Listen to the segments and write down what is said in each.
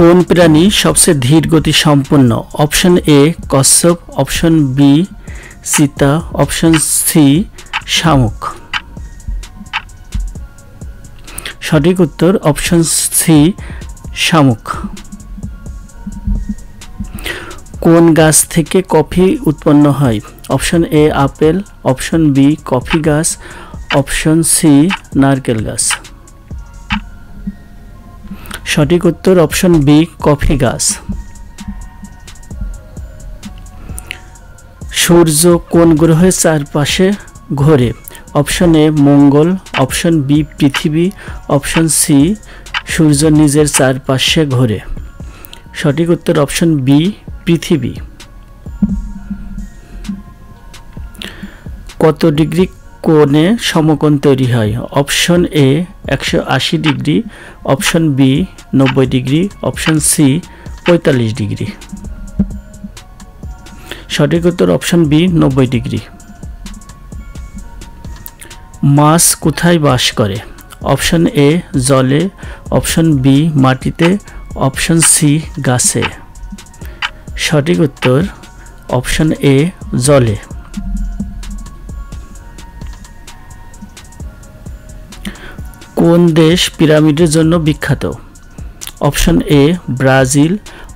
কোন প্রাণী সবচেয়ে ধীর গতি সম্পন্ন? অপশন এ কচ্ছপ, অপশন বি চিতা, অপশন সি শামুক। সঠিক উত্তর অপশন সি শামুক। কোন গাছ থেকে কফি উৎপন্ন হয়? Option A apple, option B coffee গাছ, অপশন সি নারকেল গাছ। সঠিক উত্তর অপশন বি কফি গাছ। সূর্য কোন গ্রহের চারপাশে ঘোরে? অপশন এ মঙ্গল, অপশন বি পৃথিবী, অপশন সি সূর্য নিজের চারপাশে ঘোরে। সঠিক উত্তর অপশন বি পৃথিবী। কত ডিগ্রি কোণে সমকোণ তৈরি হয়? Option A 180 degree, option B 90 degree, option C 45 degree. সঠিক উত্তর অপশন বি 90 ডিগ্রি। মাছ কোথায় বাস করে? অপশন এ জলে, অপশন বি মাটিতে, অপশন সি গাছে। সঠিক উত্তর অপশন এ জলে। কোন দেশ পিরামিডের জন্য বিখ্যাত? Option A Brazil,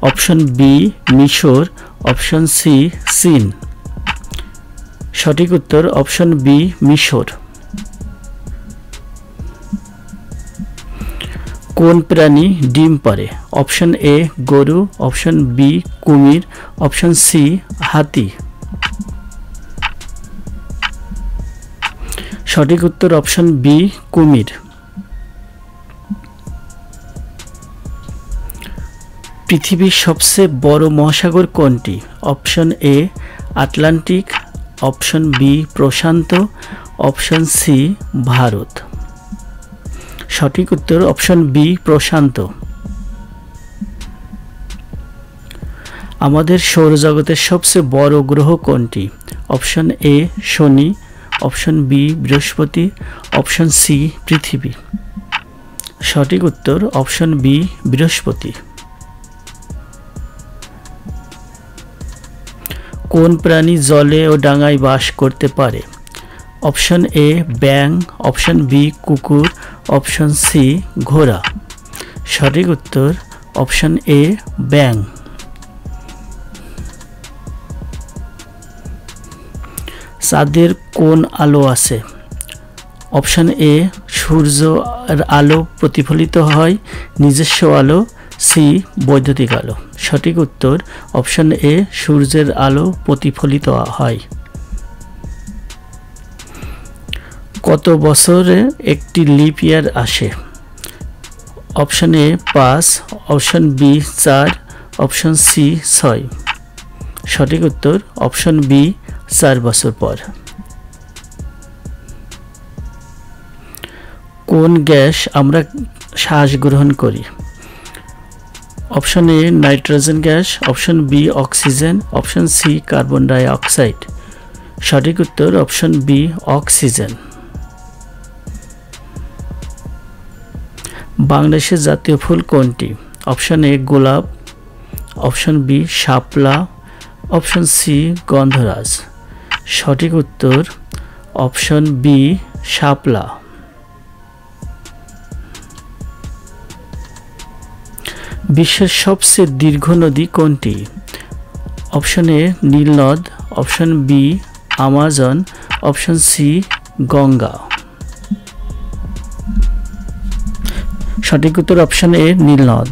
option B মিশর, অপশন সি চীন। সঠিক উত্তর অপশন বি মিশর। কোন প্রাণী ডিম পাড়ে? অপশন এ গরু, অপশন বি কুমির, অপশন সি হাতি। সঠিক উত্তর অপশন বি কুমির। পৃথিবীর সবচেয়ে বড় মহাসাগর কোনটি? Option A Atlantic, option B প্রশান্ত, অপশন সি ভারত। সঠিক উত্তর অপশন বি প্রশান্ত। আমাদের সৌরজগতের সবচেয়ে বড় গ্রহ কোনটি? অপশন এ শনি, অপশন বি বৃহস্পতি, অপশন সি পৃথিবী। সঠিক উত্তর অপশন বি বৃহস্পতি। কোন প্রাণী জলে ও ডাঙায় বাস করতে পারে? অপশন এ ব্যাঙ, অপশন বি কুকুর, অপশন সি ঘোড়া। সঠিক উত্তর অপশন এ ব্যাঙ। চাঁদের কোন আলো আছে? অপশন এ সূর্যের আলো প্রতিফলিত হয়, নিজস্ব আলো, সি বৈদ্যুতিক আলো। সঠিক উত্তর অপশন এ সূর্যের আলো প্রতিফলিত হয়। কত বছরে একটি লিপ ইয়ার আসে? Option A 5, option B 4, option C 6। সঠিক উত্তর অপশন বি 4 বছর পর। কোন গ্যাস আমরা শ্বাস গ্রহণ করি? Option A nitrogen gas, option B oxygen, option C carbon ডাই অক্সাইড। সঠিক উত্তর অপশন বি অক্সিজেন। বাংলাদেশের জাতীয় ফুল কোনটি? অপশন এ গোলাপ, অপশন বি শাপলা, অপশন সি গন্ধরাজ। সঠিক উত্তর অপশন বি শাপলা। বিশ্বের সবচেয়ে দীর্ঘ নদী কোনটি? অপশন এ নীল নদ, option B Amazon, option C Ganga. সঠিক উত্তর অপশন এ নীল নদ।